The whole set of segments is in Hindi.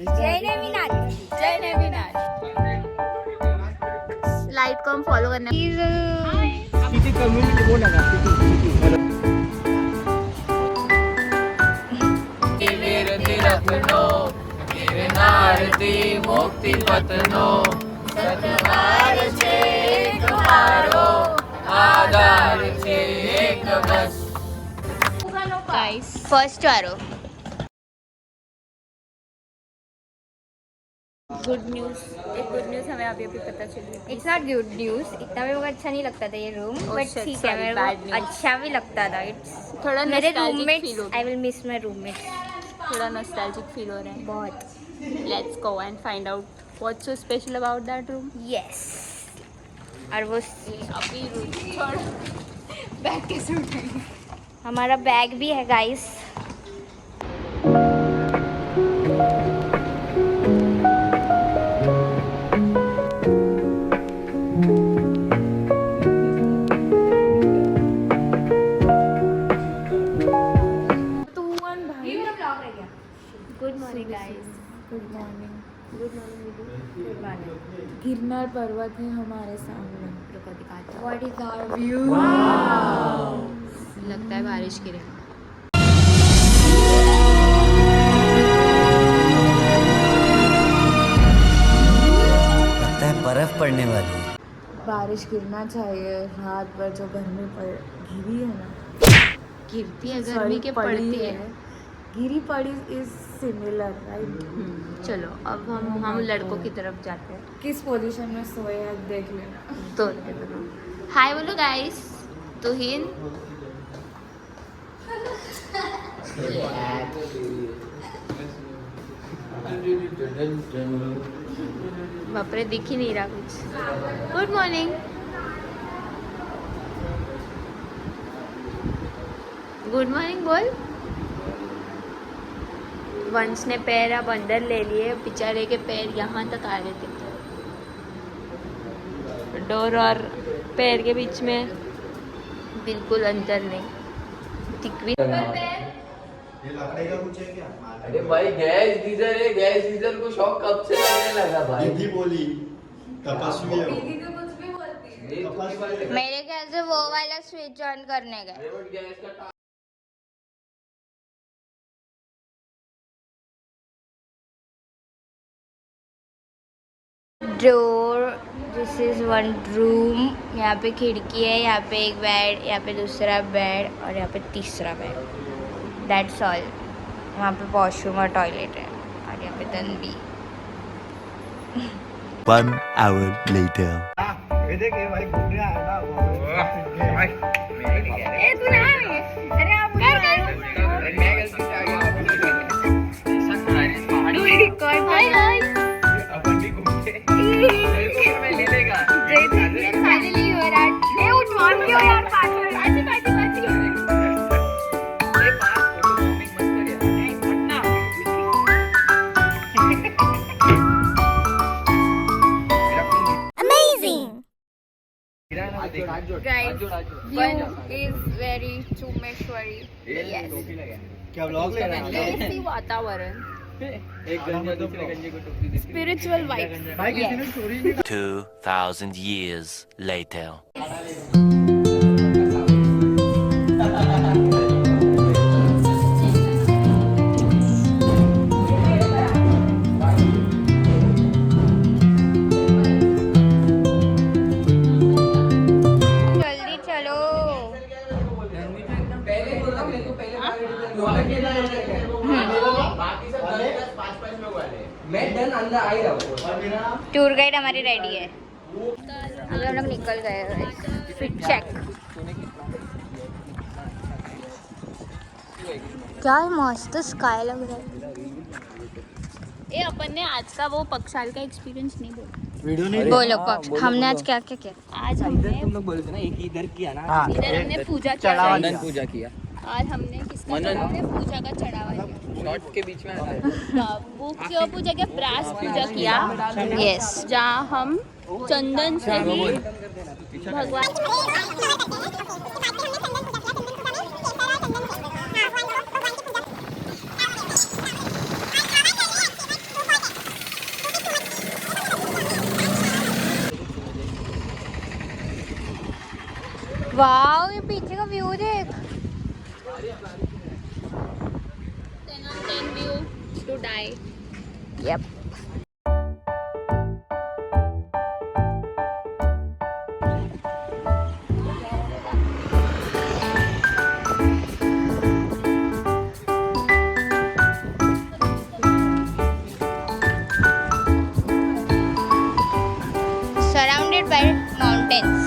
जय नेमिनाथ, जय नेमिनाथ। लाइट को हम फॉलो करने किती कम्युनिटी बोला ना किती रत्नो गिरनारती मुक्ति पतनो सतवार छे तुम्हारो आधार छे एक बस। गाइस फर्स्ट वारो गुड न्यूज, एक गुड न्यूज हमें अभी अभी पता चली। It's not good news. इतना भी मुझे अच्छा नहीं लगता था ये रूम, बट shit, ठीक है sorry, मेरे bad को news. अच्छा भी लगता था। इट्स थोड़ा मेरे nostalgic रूममेट्स, feel हो I will miss my roommates थोड़ा नॉस्टैल्जिक फील हो रहा है। बहुत। Let's go and find out what's so special about that room. Yes, और वो अभी रूम छोड़, बैग कैसे उठाएंगे? हमारा बैग भी है guys. Good morning guys. Good morning. Good morning. Good morning. Girnar पर्वत है हमारे सामने। रुको दिखाता हूँ। What is our view? लगता है बारिश गिरे। लगता है बर्फ पड़ने वाली है। बारिश गिरना चाहिए। रात भर जो गर्मी पड़ गिरी है ना, गिरती है गर्मी Sorry, के पड़ी पड़ती है। गिरी पड़ी इज सिमिलर राइट। चलो अब हम लड़कों की तरफ जाते हैं। किस पोजीशन में सोए हैं देख लेना। तो हाय बोलो गाइस। तुहिन बापरे दिख ही नहीं रहा कुछ। Good morning. गुड मॉर्निंग बोल। वंश ने पैर अब अंदर ले लिए, बेचारे के पैर यहाँ तक आ रहे थे। डोर और पैर के बीच में बिल्कुल अंतर नहीं दिख भी। ये लकड़ी का कुछ है क्या? अरे भाई गैस गीजर है, गैस गीजर को शौक कब से लगने लगा भाई? दीदी बोली तपस्वी है वो। मेरे ख्याल से वो वाला स्विच ऑन करने गए। रिमोट गैस का door, this is one room. यहाँ पे खिड़की है, यहाँ पे एक बेड, यहाँ पे दूसरा बेड और यहाँ पे तीसरा बेड। That's all. वहाँ पे वॉशरूम और टॉयलेट है और यहाँ पे तन भी। 1 hour later. ये देख ये भाई घूमने आया ना वो भाई ए तू ना अरे आप कर मैं गलती से आ गया कौन हाय अपन भी घूमते मैं ले लेगा फाइनली यू आर एट। ए उठ मान क्यों यार पास पाची पाची पाची। ये पास फोटो मॉर्निंग मत कर यार नहीं Patna Guys, view is very Chumeshwari. Yes. क्या व्लॉग ले रहा है? ऐसी वातावरण, एक गंजे दूसरे गंजे को टोपी दे। Spiritual vibe. भाई किसी ने स्टोरी नहीं 2000 years later. जल्दी चलो। बाकी सब 10-5 लोग वाले। मैं डन अंदर आ ही रहा हूँ। टूर गाइड हमारी रेडी है। अभी हम लोग निकल गए। Fit check. क्या मस्त स्काई लग रहा है। ए अपन ने आज का वो पक्षाल का एक्सपीरियंस नहीं बोला। वीडियो नहीं बोलो पक्ष, हमने आज क्या क्या किया? आज हमने तुम लोग बोले थे ना एक ही इधर किया ना। इधर हमने पूजा किया मनन पूजा किया। और हमने किसका मनन। हमने पूजा का चढ़ावा किया। शॉर्ट के बीच में आता है। वो क्यों पूजा किया? ब्रास पूजा किया। यस। जहाँ हम चंदन से ही भगवान वाओ, ये पीछे का व्यू देख। 10 on 10 view to die. Yup. Surrounded by mountains.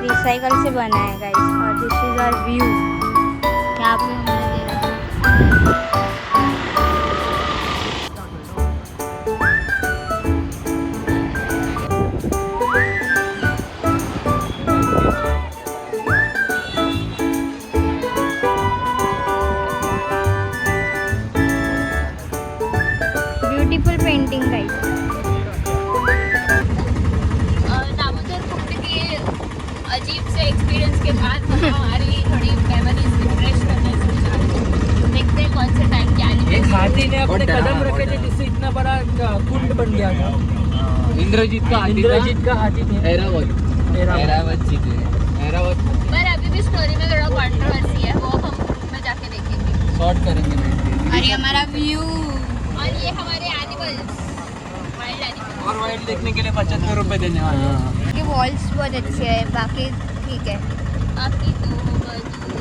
Recycle से बना है गाइस, और दिस इज आवर व्यू। यहाँ पे हमने दे रखा ब्यूटीफुल पेंटिंग गाइस। दामोदर कुंड के अजीब से एक्सपीरियंस के बाद हमारी थोड़ी मेमोरीज रिफ्रेश करने सोचा। देखते हैं कौन से टाइम क्या एक हाथी ने अपने कदम रखे थे जिससे इतना बड़ा कुंड बन गया था। इंद्रजीत का हाथी था। इंद्रजीत का हाथी थे। ऐरावत जीते। ऐरावत पर अभी भी स्टोरी में थोड़ा कंट्रोवर्सी है, वो हम में जाके देखेंगे। शॉर्ट करेंगे। और ये हमारा व्यू। और ये हमारे एनिमल्स, वाइल्ड एनिमल्स। और वाइल्ड देखने के लिए 75 रुपए देने वाले हैं। ये वॉल्स बहुत अच्छे है, बाकी ठीक है। आपकी तो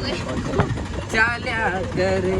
मजबूर चला करे।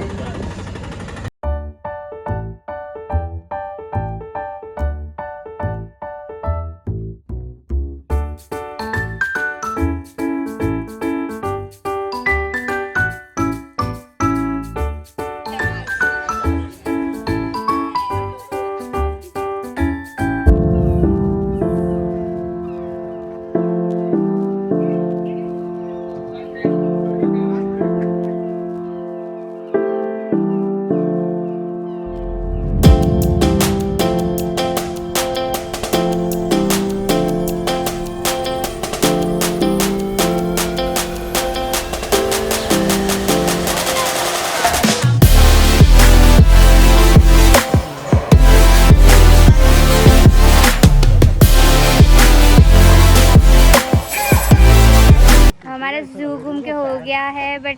हमारा जू घूम के हो गया है, बट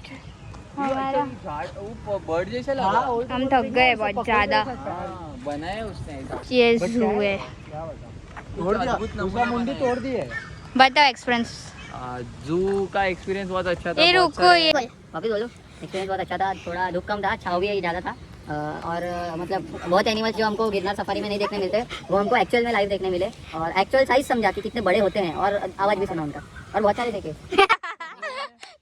हमारा बर्ड जैसा लगा। हम थक गए बहुत ज्यादा। बनाया उसने। ये जू है। तोड़ दिया, दूसरा मुंडी तोड़ दी है। बताओ एक्सपीरियंस। जू का एक्सपीरियंस बहुत अच्छा था। ये रुको, ये वापिस बोलो। एक्सपीरियंस बहुत अच्छा था, थोड़ा धूप कम था, छाव भी ज़्यादा था। और मतलब बहुत एनिमल्स जो हमको गिरनार सफारी में नहीं देखने मिलते वो हमको एक्चुअल में लाइव देखने मिले, और एक्चुअल साइज समझा कि कितने बड़े होते हैं, और आवाज़ भी सुना उनका, और बहुत सारे देखे।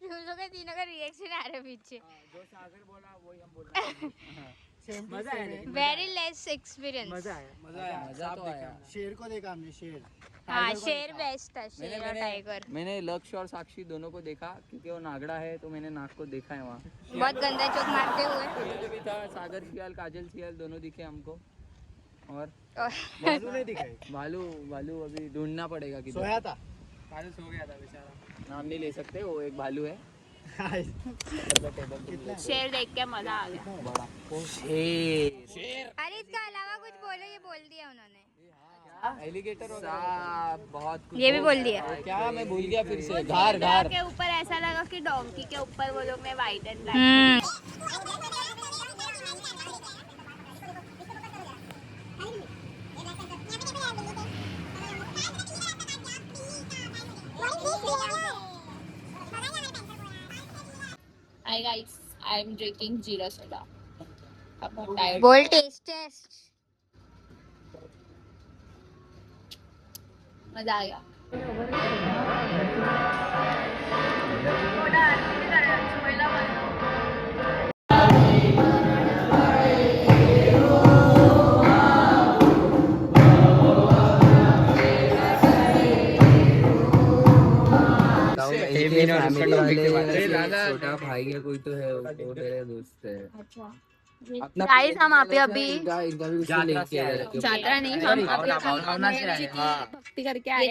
तुम लोग के तीनों का रिएक्शन आ रहा है पीछे। जो सागर बोला वही हम बोल रहे हैं। मजा आया लेकिन। Very less experience. मजा आया। मजा तो आया। शेर को देखा हमने, शेर। हाँ, शेर बेस्ट था, शेर और टाइगर। मैंने लक्ष्य और साक्षी दोनों को देखा, क्योंकि वो नागड़ा है तो मैंने नाग को देखा है वहाँ। बहुत गंदा चौक मारते हुए। जो भी था, सागर सियाल, काजल सियाल दोनों दिखे हमको। और भालू नहीं दिखाई। भालू अभी ढूंढना पड़ेगा कि सोया था। काजल सो गया था बेचारा। नाम नहीं ले सकते, वो एक भालू है। शेर देख के मजा आ गया। शेर, अरे इसका अलावा कुछ बोलो, ये बोल दिया उन्होंने। एलिगेटर, सांप, बहुत कुछ। ये भी बोल दिया। क्या मैं भूल गया फिर से। घार के ऊपर ऐसा लगा कि डोंकी के ऊपर वो लोग ने white and black. Hi guys, I am drinking जीरा सोडा। I'm not tired. बोल टेस्ट। मजा आ गया। छोटा भाई है कोई तो है, वो तेरे दोस्त है। अच्छा, गाइस हम आप अभी यात्रा नहीं हम भक्ति करके आए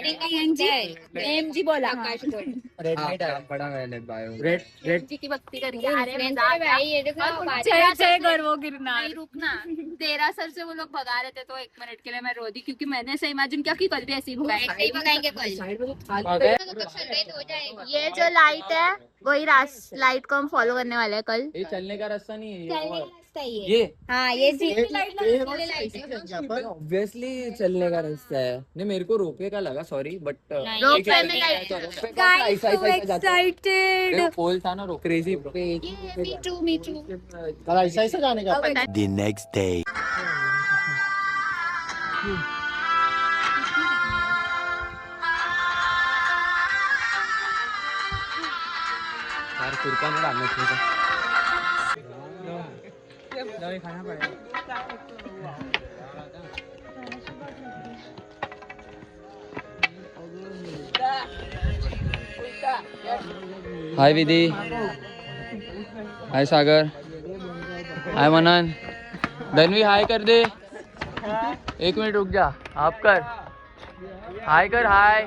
एमजी बोला एमजी की भक्ति करके आ रहे हैं। जय जय गरवो गिरनार। नहीं रुकना, तेरा सर से वो लोग भगा रहे थे तो 1 मिनट के लिए मैं रो दी क्योंकि मैंने ऐसे इमेजिन किया कि कल भी ऐसे ही भगाएंगे ये जो लाइट है वही लाइट को हम फॉलो करने वाले हैं कल। ये चलने का रास्ता नहीं है ये हाँ ये ऑब्वियसली चलने का रास्ता है। नहीं मेरे को रोपवे का लगा, सॉरी बट रोपवे में एक्साइटेड पोल था ना क्रेजी मी टू ऐसा ऐसा जाने का The next day. यार कुर्ता नहीं डालना चाहिए। खाना पड़ेगा। हाय विधि, हाय सागर, हाय मनन, धनवी हाय कर दे। 1 मिनट रुक जा, आप कर हाय कर हाय।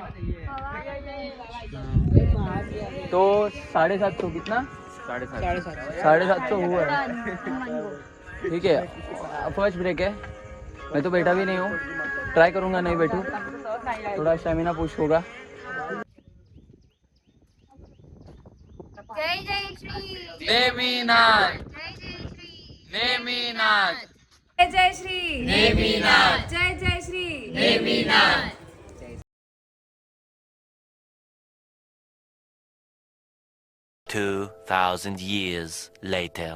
तो 750 कितना 750 हुआ है। ठीक है फर्स्ट ब्रेक है, मैं तो बैठा भी नहीं हूँ, ट्राई करूँगा नहीं बैठूँ, थोड़ा स्टेमिना पुश होगा। जय जय श्री नेमीनाथ नेमीनाथ जय जय श्री नेमीनाथ जय जय Shri Neminath. 2,000 years later.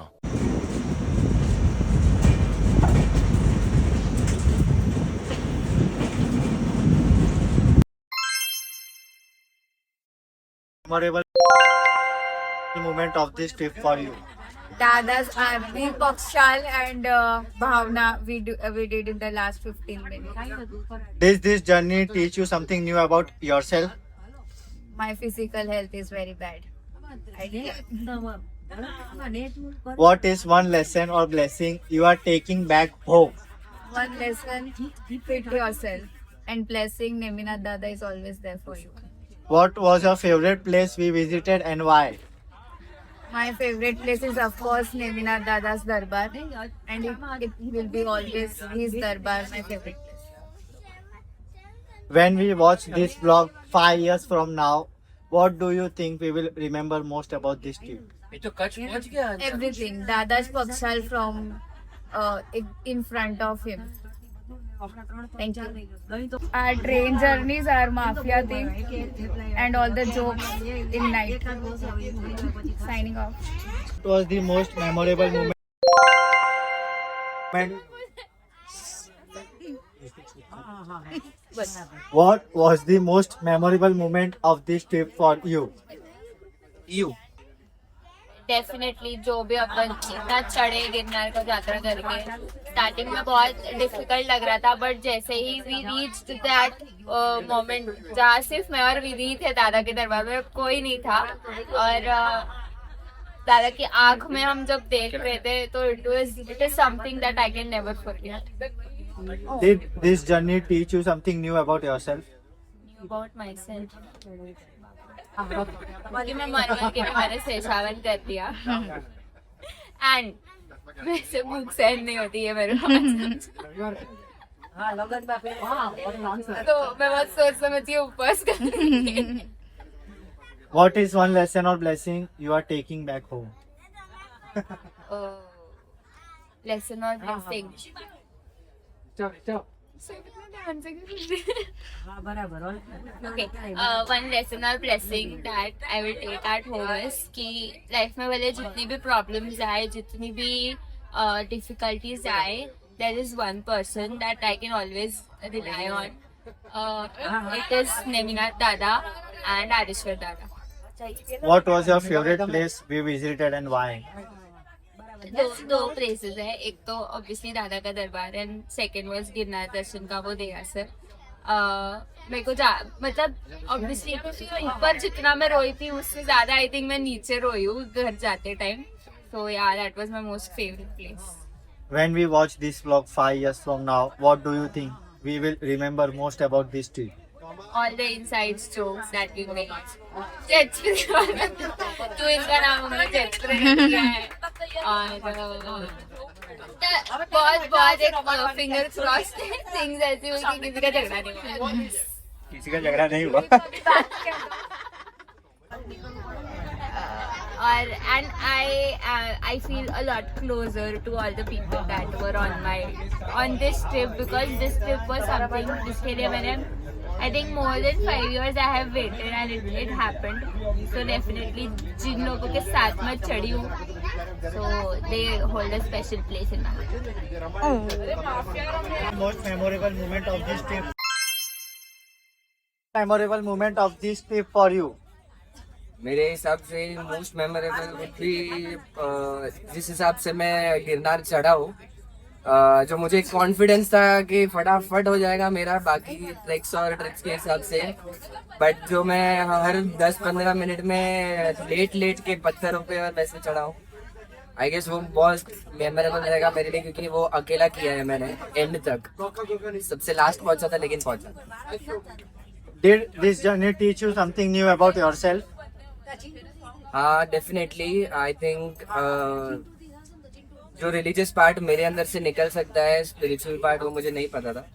Memorable moment of this trip for you. Dada's Army Pakshal and Bhavna we did in the last 15 minutes. Does this journey teach you something new about yourself? My physical health is very bad. What is one lesson or blessing you are taking back home? One lesson, fit yourself. And blessing, Neminath Dada is always there for you. What was your favorite place we visited and why? My favorite place is of course Neminath Dada's Darbar, and it will be always his Darbar, my favorite place. When we watch this vlog 5 years from now, what do you think we will remember most about this trip? Everything. Dada's Pakshal from in front of him. Thank you. Our train journeys, our mafia thing, and all the jokes in night. Signing off. What was the most memorable moment? What was the most memorable moment of this trip for you? Definitely जो भी अपन इतना चढ़े गिरनार को यात्रा करके स्टार्टिंग में बहुत डिफिकल्ट लग रहा था, बट जैसे ही वी रीच्ड दैट मोमेंट जहाँ सिर्फ मैं और विधि थे दादा के दरबार में, कोई नहीं था, और दादा की आंख में हम जब देख रहे थे तो it is something that I can never forget. Did this journey teach you something new about yourself? About my self कि मैं मर के मैंने शेषावन कर दिया एंड मेरे से भूख सहन नहीं होती है मेरे को. तो मैं बहुत सोच समझ के उपवास कर रही हूँ. What is one lesson or blessing you are taking back home? Lesson और blessing. Okay, one lesson or blessing that I will take at home is कि लाइफ में भले जितनी भी प्रॉब्लम्स आए, जितनी भी डिफिकल्टीज आए, there is one person that I can always rely on. It is Neminath Dada and Adishwar Dada. What was your favorite place we visited and why? दो प्लेसेस है, एक तो ऑब्वियसली दादा का दरबार एंड सेकंड वाज गिरनार दर्शन का वो देगा सर. मेरे को मतलब ऑब्वियसली ऊपर जितना मैं रोई थी उससे ज्यादा आई थिंक मैं नीचे रोई हूँ घर जाते टाइम. तो यार that was my most favourite place. When we watch this vlog 5 years from now, what do you think we will remember most about this trip? All the inside jokes that we made. Jet spray तो इनका नाम हमने जेट स्प्रे किया है और बहुत बहुत एक फिंगर क्रॉस थिंग्स ऐसी हुई कि किसी का झगड़ा नहीं हुआ. किसी का झगड़ा नहीं हुआ. और and I feel a lot closer to all the people that were on this trip because this trip was something जिसके लिए मैंने I think more than 5 years I have waited and it happened. So definitely जिन लोगों के साथ मैं चढ़ी हूँ, so they hold a special place in my heart. Most memorable moment of this trip. Memorable moment of this trip for you. मेरे हिसाब से मोस्ट मेमोरेबल भी जिस हिसाब से मैं गिरनार चढ़ा हूँ, जो मुझे कॉन्फिडेंस था कि फटाफट हो जाएगा मेरा बाकी ट्रैक्स और ट्रिक्स के हिसाब से, बट जो मैं हर 10-15 मिनट में लेट के पत्थरों पे और वैसे चढ़ा हूँ, आई गेस वो बहुत मेमोरेबल रहेगा मेरे लिए क्योंकि वो अकेला किया है मैंने एंड तक. सबसे लास्ट पहुंचा था लेकिन पहुंचा. Did this journey teach you something new about yourself? हाँ, डेफिनेटली. आई थिंक जो रिलीजियस पार्ट मेरे अंदर से निकल सकता है, स्पिरिचुअल पार्ट, वो मुझे नहीं पता था.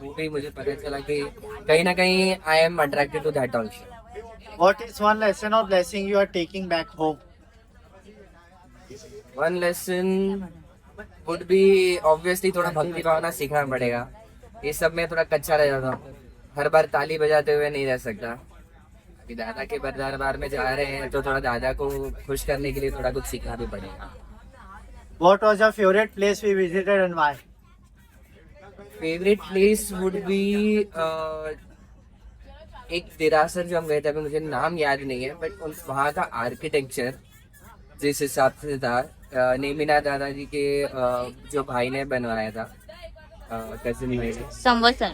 वो भी मुझे पता चला कि कहीं ना कहीं I am attracted to that also. What is one lesson or blessing you are taking back home? One lesson would be obviously थोड़ा भक्ति भावना सीखना पड़ेगा. ये सब में थोड़ा कच्चा रह जाता हूँ. हर बार ताली बजाते हुए नहीं रह सकता. अभी दादा के दरबार में जा रहे हैं तो थोड़ा दादा को खुश करने के लिए थोड़ा कुछ सीखना भी पड़ेगा. What was your favorite place we visited and why? Favourite place would be एक देरासर जो हम गए थे, अभी मुझे नाम याद नहीं है, बट वहाँ का आर्किटेक्चर जिस हिसाब से था, नेमिना दादाजी के जो भाई ने बनवाया था, कजिन भाई ने, समस्तर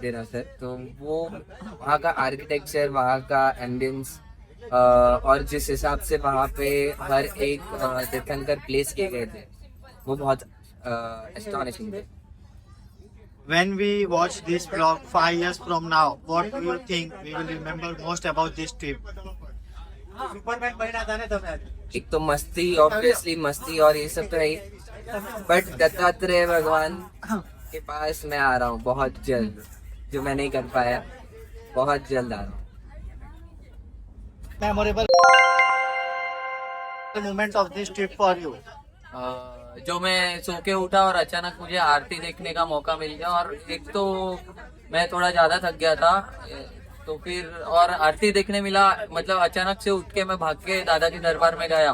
देरासर, तो वो वहाँ का आर्किटेक्चर, वहाँ का एम्बियंस और जिस हिसाब से वहाँ पे हर एक तीर्थंकर प्लेस किए गए थे, वो बहुत एस्टॉनिशिंग थे. When we watch this vlog 5 years from now, what do you think we will remember most about this trip? एक तो मस्ती, ऑब्वियसली मस्ती और ये सब तो है ही, बट दत्तात्रेय भगवान के पास मैं आ रहा हूँ बहुत जल्द, जो मैं नहीं कर पाया, बहुत जल्द आ रहा हूँ. Memorable moment of this trip for you. जो मैं सो के उठा और अचानक मुझे आरती देखने का मौका मिल गया, और एक तो मैं थोड़ा ज़्यादा थक गया था, तो फिर और आरती देखने मिला, मतलब अचानक से उठ के मैं भाग के दादा के दरबार में गया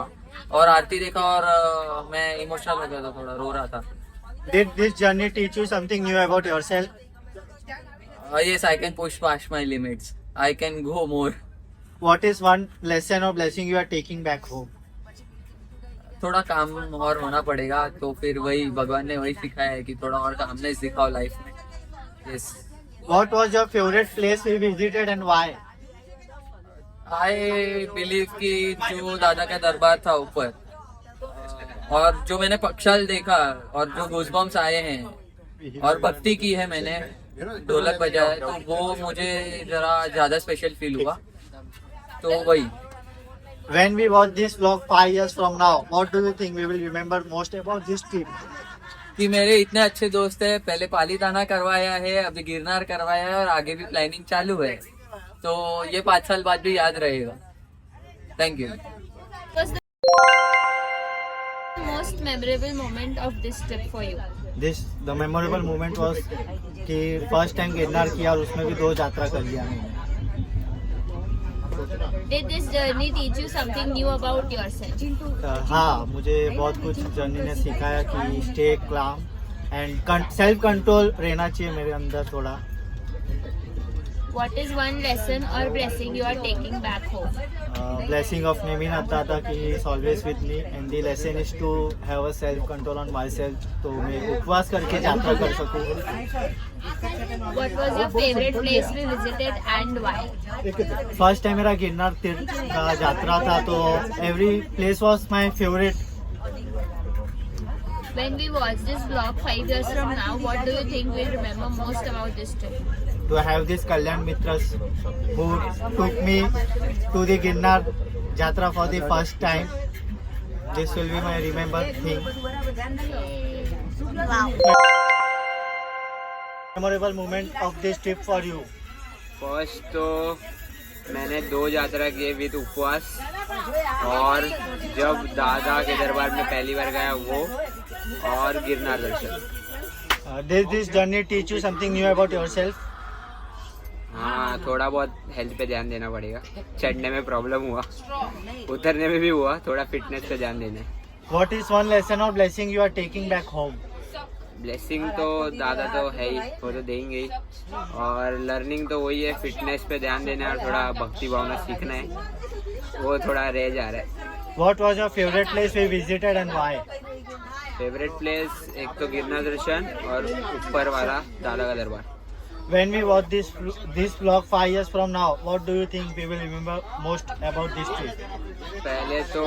और आरती देखा और मैं इमोशनल हो गया था, थोड़ा रो रहा था. Did this journey teach you something new about yourself? Yes, I can push past my limits. I can go more. What is one lesson or blessing you are taking back home? थोड़ा काम और होना पड़ेगा, तो फिर वही भगवान ने वही सिखाया है कि थोड़ा और कामनेस दिखाओ लाइफ में. Yes. What was your favorite place we visited and why? I believe कि जो दादा का दरबार था ऊपर, और जो मैंने पक्षाल देखा और जो गूज़बम्स आए हैं और भक्ति की है मैंने, ढोलक बजाया, तो वो मुझे जरा ज्यादा स्पेशल फील हुआ, तो वही. When we watch this vlog 5 years from now, what do you think we will remember most about this trip? कि मेरे इतने अच्छे दोस्त हैं, पहले पालीताना करवाया है, अभी गिरनार करवाया है और आगे भी प्लानिंग चालू है, तो ये 5 साल बाद भी याद रहेगा. Thank you. Most memorable moment of this trip for you? The memorable moment was कि first time गिरनार किया और उसमें भी 2 यात्रा कर लिया मैंने. Did this journey teach you something new about yourself? हाँ, मुझे बहुत कुछ जर्नी ने सिखाया कि stay claim and self control रहना चाहिए मेरे अंदर थोड़ा. What is one lesson or blessing you are taking back home? Blessing of Nemin Dada कि he is always with me and the lesson is to have a self control on myself, तो मैं उपवास करके यात्रा कर सकूँ. What was your favorite place we visited and why? First time मेरा गिरनार तीर्थ का यात्रा था, तो every place was my favourite When we watch this vlog 5 years from now, what do you think we'll remember most about this trip? To have this Kalyan Mitras who took me to the Girnar Jatra for the first time. This will be my remembered thing. Memorable moment of this trip for you. First तो मैंने 2 यात्रा किए विद उपवास, और जब दादा के दरबार में पहली बार गया वो, और गिरनार दर्शन। Did this journey teach you something new about yourself? हाँ, थोड़ा बहुत हेल्थ पे ध्यान देना पड़ेगा। चढ़ने में प्रॉब्लम हुआ, उतरने में भी हुआ, थोड़ा फिटनेस पे ध्यान देना है। What is one lesson or blessing you are taking back home? Blessing तो दादा तो है ही, वो तो देंगे ही, और लर्निंग तो वही है, फिटनेस पे ध्यान देना है और थोड़ा भक्ति भावना सीखना है, वो थोड़ा रह जा रहा है। What was your favorite place we visited and why? Favourite place एक तो गिरनार दर्शन और ऊपर वाला दादा का दरबार। When we watch this vlog 5 years from now, what do you think we will remember most about this trip? पहले तो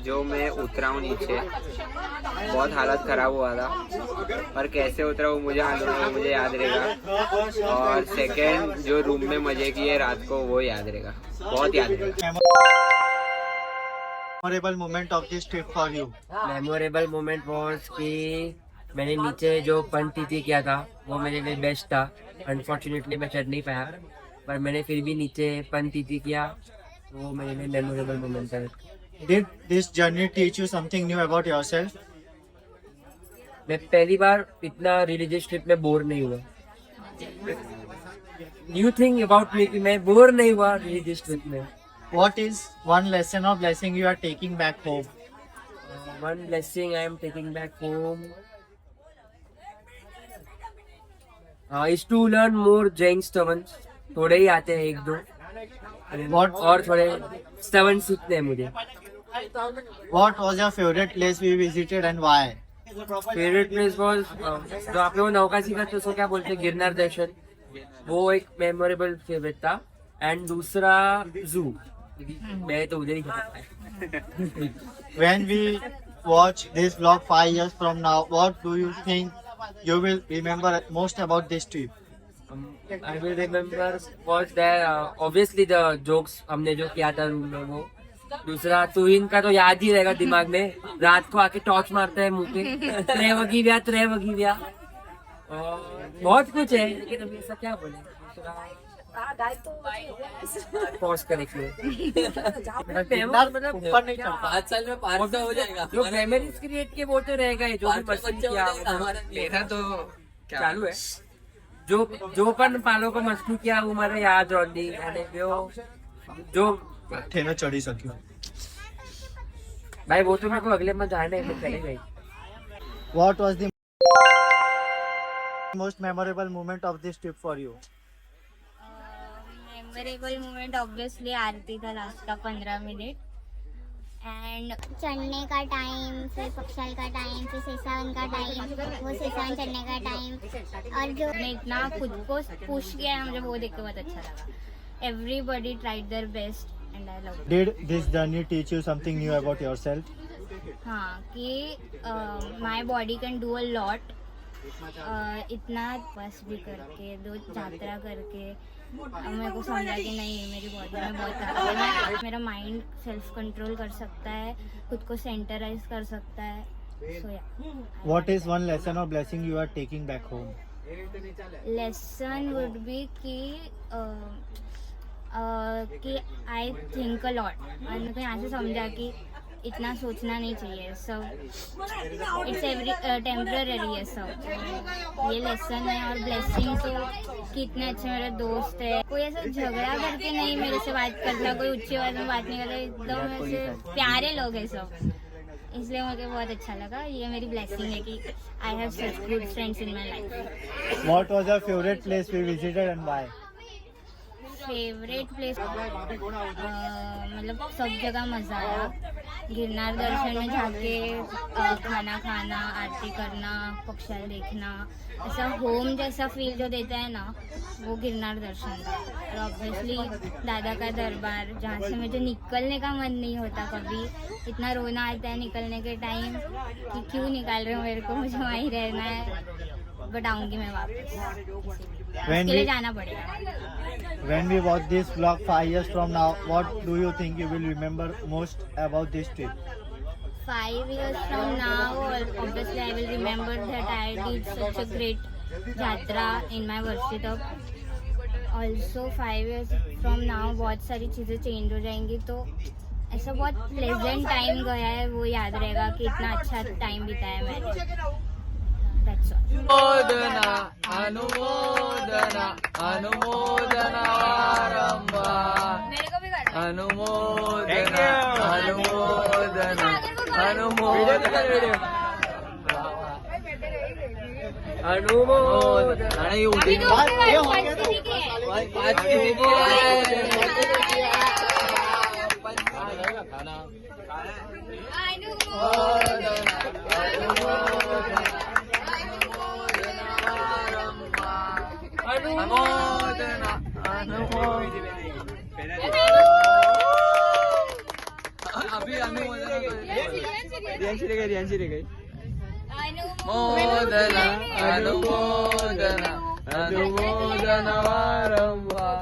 जो मैं उतरा हूँ नीचे, बहुत हालत खराब हुआ था, और कैसे उतरा वो मुझे याद रहेगा, और सेकंड जो रूम में मजे किए रात को वो याद रहेगा, बहुत याद रहेगा। Memorable moment of this trip for you? Memorable moment was कि मैंने नीचे जो पंटीती किया था वो मेरे लिए बेस्ट था। अनफॉर्चुनेटली मैं चढ़ नहीं पाया, पर मैंने फिर भी नीचे पंटीती किया, वो मेरे लिए मेमोरेबल मोमेंट था। Did this journey teach you something new about yourself? मैं पहली बार इतना रिलीजियस ट्रिप में बोर नहीं हुआ। न्यू थिंग अबाउट मी कि मैं बोर नहीं हुआ रिलीजियस ट्रिप में। What is one lesson or blessing you are taking back home? One blessing I am taking back home is to learn more Jain stavans. थोड़े ही आते हैं 1-2, और थोड़े stavans सीखने हैं मुझे। What was your favorite place we visited and why? Favourite place was जो आप लोग नौका सीखा तो उसको क्या बोलते हैं, गिरनार दर्शन, वो एक मेमोरेबल फेवरेट था। एंड दूसरा जू, मैं तो उधर ही गया। When we watch this vlog 5 years from now, what do you think you will remember most about this trip? I will remember was there obviously the jokes हमने जो किया था रूम में वो। दूसरा तुहिन का तो याद ही रहेगा दिमाग में, रात को आके टॉर्च मारता है मुंह पे, त्रे वगी व्या। और बहुत कुछ है, लेकिन अभी ऐसा क्या बोले, पॉज करें मतलब 5 साल में 500 हो जाएगा। जो मेमोरीज क्रिएट किए वो तो रहेगा ही, जो भी मस्ती किया मेरा तो चालू है, जो पण पालो को मस्ती किया वो हमारे याद रही, जो ठेना चढ़ी सकी भाई, वो तो मेरे को अगले में जाना है, चले गई। What was the most memorable moment of this trip for you? Memorable moment obviously Aarti का लास्ट का 15 मिनट, एंड चढ़ने का टाइम, फिर पक्षाल का टाइम, फिर सेसावन का टाइम, वो सेसावन चढ़ने का टाइम, और जो मैं इतना खुद को पुश किया है, मुझे वो देख के बहुत अच्छा लगा। Everybody tried their best and I love. Did this journey teach you something new about yourself? हाँ, कि my body can do a lot. इतना बस भी करके 2 यात्रा करके अब मेरे को समझा कि नहीं, मेरी बॉडी में बहुत ताकत है, मेरा माइंड सेल्फ कंट्रोल कर सकता है, खुद को सेंटराइज कर सकता है। सो या What is one lesson or blessing you are taking back home? Lesson would be कि आई थिंक अ लॉट, और मेरे को यहाँ से समझा कि इतना सोचना नहीं चाहिए, सब इट्स टेम्पररी है सब, ये लेसन है। और ब्लेसिंग तो कि इतने अच्छे मेरे दोस्त है, कोई ऐसा झगड़ा करके नहीं मेरे से बात करता, कोई ऊंची आवाज में बात नहीं करता, एकदम ऐसे प्यारे लोग हैं सब, इसलिए मुझे बहुत अच्छा लगा। ये मेरी ब्लेसिंग है कि I have such good friends in my life. What was your favorite place we visited and why? Favourite place मतलब सब जगह मज़ा आया। गिरनार दर्शन में जाके खाना खाना, आरती करना, पक्षाल देखना, ऐसा होम जैसा फील जो देता है ना, वो गिरनार दर्शन था। और ऑब्वियसली दादा का दरबार, जहाँ से मुझे निकलने का मन नहीं होता कभी। इतना रोना आता है निकलने के टाइम कि क्यों निकाल रहे हो मेरे को, मुझे वहीं रहना है। बट आऊँगी मैं वापस, इसके लिए जाना पड़ेगा। When we watch this vlog 5 years from now, what do you think you will remember most about this trip? 5 years from now, obviously I will remember that I did such a great yatra in my Varshitap. Also 5 years from now बहुत सारी चीज़ें चेंज हो जाएंगी, तो ऐसा बहुत प्लेजेंट टाइम गया है, वो याद रहेगा कि इतना अच्छा टाइम बिताया मैंने। That's all. अनुमोदना अनुमोदना अनुमोदना मेरे को भी करना। अनुमोदना अनुमोदना अनुमोदना अनुमोदना ये उठी अनुमोदना अभी अनुमोदना रियांशी रे गई मोदना अनुमोदना अनुमोदना वारंवार।